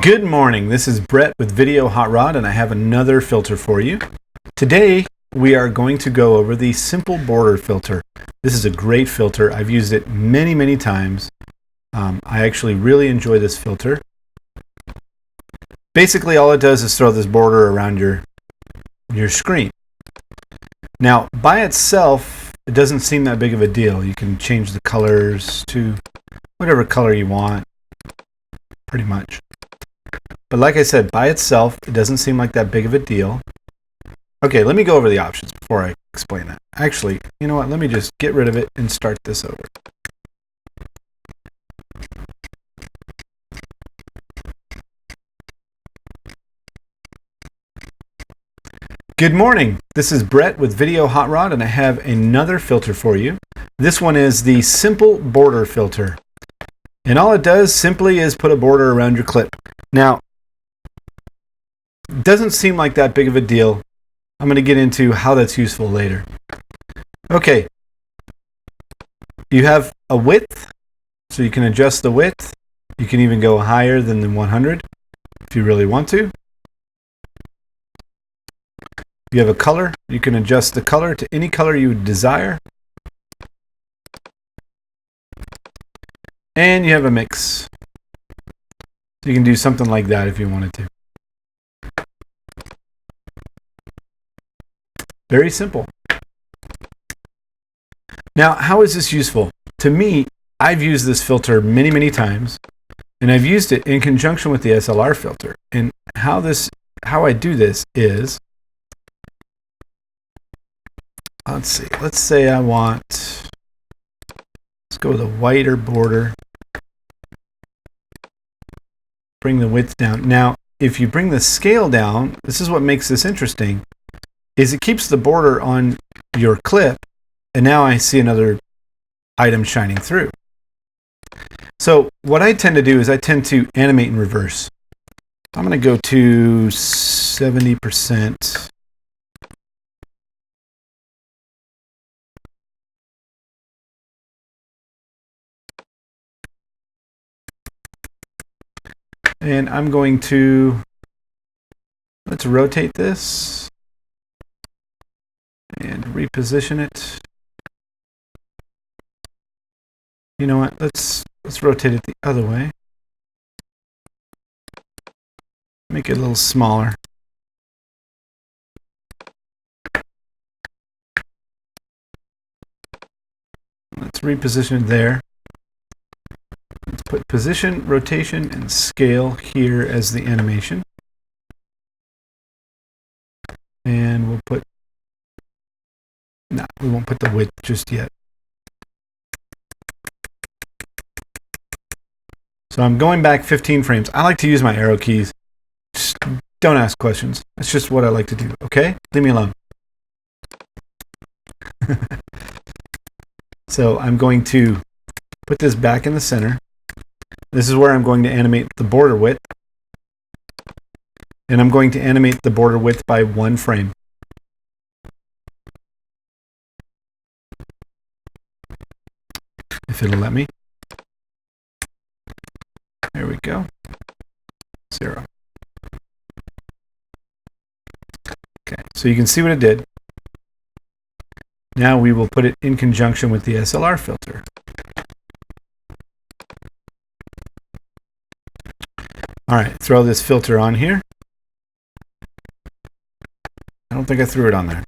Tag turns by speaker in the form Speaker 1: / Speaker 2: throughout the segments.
Speaker 1: Good morning, this is Brett with Video Hot Rod, and I have another filter for you. Today we are going to go over the Simple Border Filter. This is a great filter. I've used it many times. I actually really enjoy this filter. Basically all it does is throw this border around your screen. Now by itself it doesn't seem that big of a deal. You can change the colors to whatever color you want, pretty much. But like I said, by itself, it doesn't seem like that big of a deal. Okay, let me go over the options before I explain that. Actually, you know what? Let me just get rid of it and start this over. Good morning. This is Brett with Video Hot Rod, and I have another filter for you. This one is the Simple Border Filter. And all it does simply is put a border around your clip. Now, it doesn't seem like that big of a deal. I'm going to get into how that's useful later. Okay. You have a width, so you can adjust the width. You can even go higher than the 100 if you really want to. You have a color. You can adjust the color to any color you would desire. And you have a mix. So you can do something like that if you wanted to. Very simple. Now, how is this useful? To me, I've used this filter many times, and I've used it in conjunction with the SLR filter. And how I do this is, let's see, let's say I want, let's go with a whiter border. Bring the width down. Now, if you bring the scale down, this is what makes this interesting, is it keeps the border on your clip, and now I see another item shining through. So what I tend to do is I tend to animate in reverse. I'm going to go to 70%. And I'm going to, let's rotate this and reposition it. You know what? Let's rotate it the other way. Make it a little smaller. Let's reposition it there. Let's put position, rotation, and scale here as the animation. And we'll put, no, we won't put the width just yet. So I'm going back 15 frames. I like to use my arrow keys. Just don't ask questions. That's just what I like to do, okay? Leave me alone. So I'm going to put this back in the center. This is where I'm going to animate the border width. And I'm going to animate the border width by 1 frame. If it'll let me. There we go. 0. Okay, so you can see what it did. Now we will put it in conjunction with the SLR filter. All right, throw this filter on here. I don't think I threw it on there.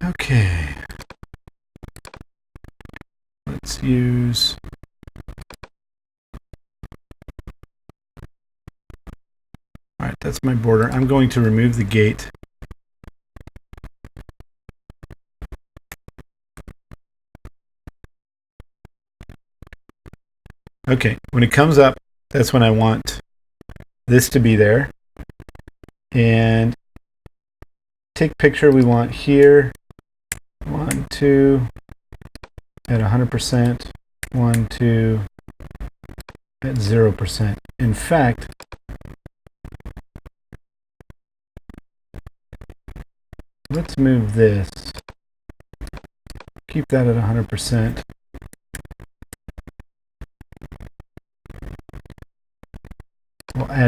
Speaker 1: Okay. Let's use, all right, that's my border. I'm going to remove the gate. Okay, when it comes up, that's when I want this to be there. And take picture we want here. 1, 2, at 100%. 1, 2, at 0%. In fact, let's move this. Keep that at 100%.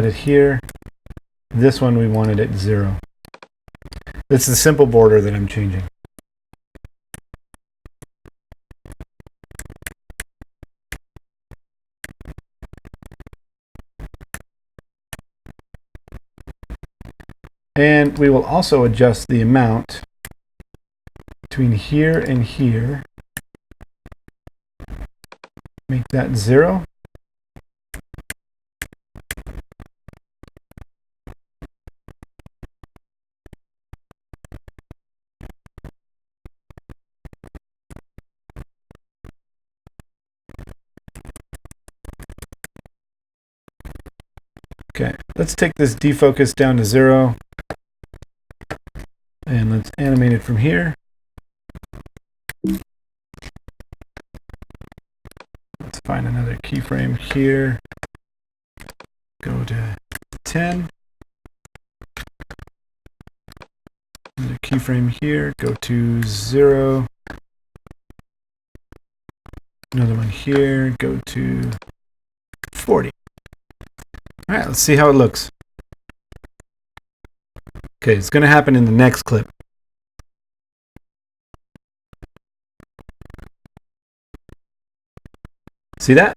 Speaker 1: had it here. This one we wanted at 0. It's the simple border that I'm changing. And we will also adjust the amount between here and here. Make that 0. Okay, let's take this defocus down to 0. And let's animate it from here. Let's find another keyframe here. Go to 10. Another keyframe here. Go to 0. Another one here. Go to 40. All right, let's see how it looks. Okay, it's going to happen in the next clip. See that?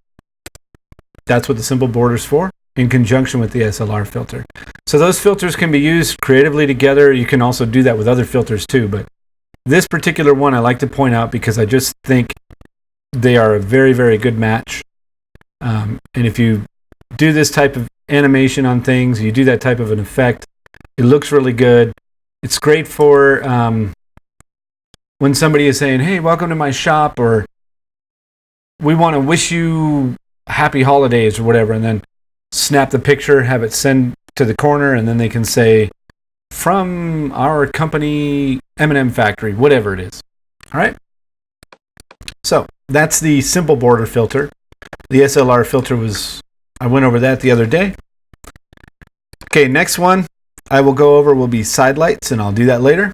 Speaker 1: That's what the simple border's for, in conjunction with the SLR filter. So those filters can be used creatively together. You can also do that with other filters too, but this particular one I like to point out because I just think they are a very, very good match. And if you do this type of animation on things, you do that type of an effect, it looks really good. It's great for when somebody is saying, hey, welcome to my shop, or we want to wish you happy holidays or whatever, and then snap the picture, have it send to the corner, and then they can say, from our company, M&M Factory, whatever it is. All right? So that's the simple border filter. The SLR filter I went over that the other day. Okay, next one I will go over will be side lights, and I'll do that later.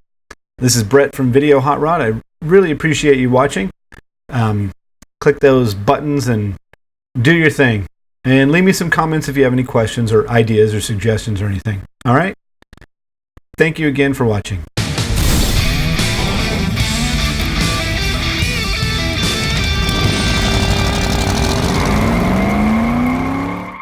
Speaker 1: This is Brett from Video Hot Rod. I really appreciate you watching. Click those buttons and do your thing. And leave me some comments if you have any questions or ideas or suggestions or anything. All right? Thank you again for watching.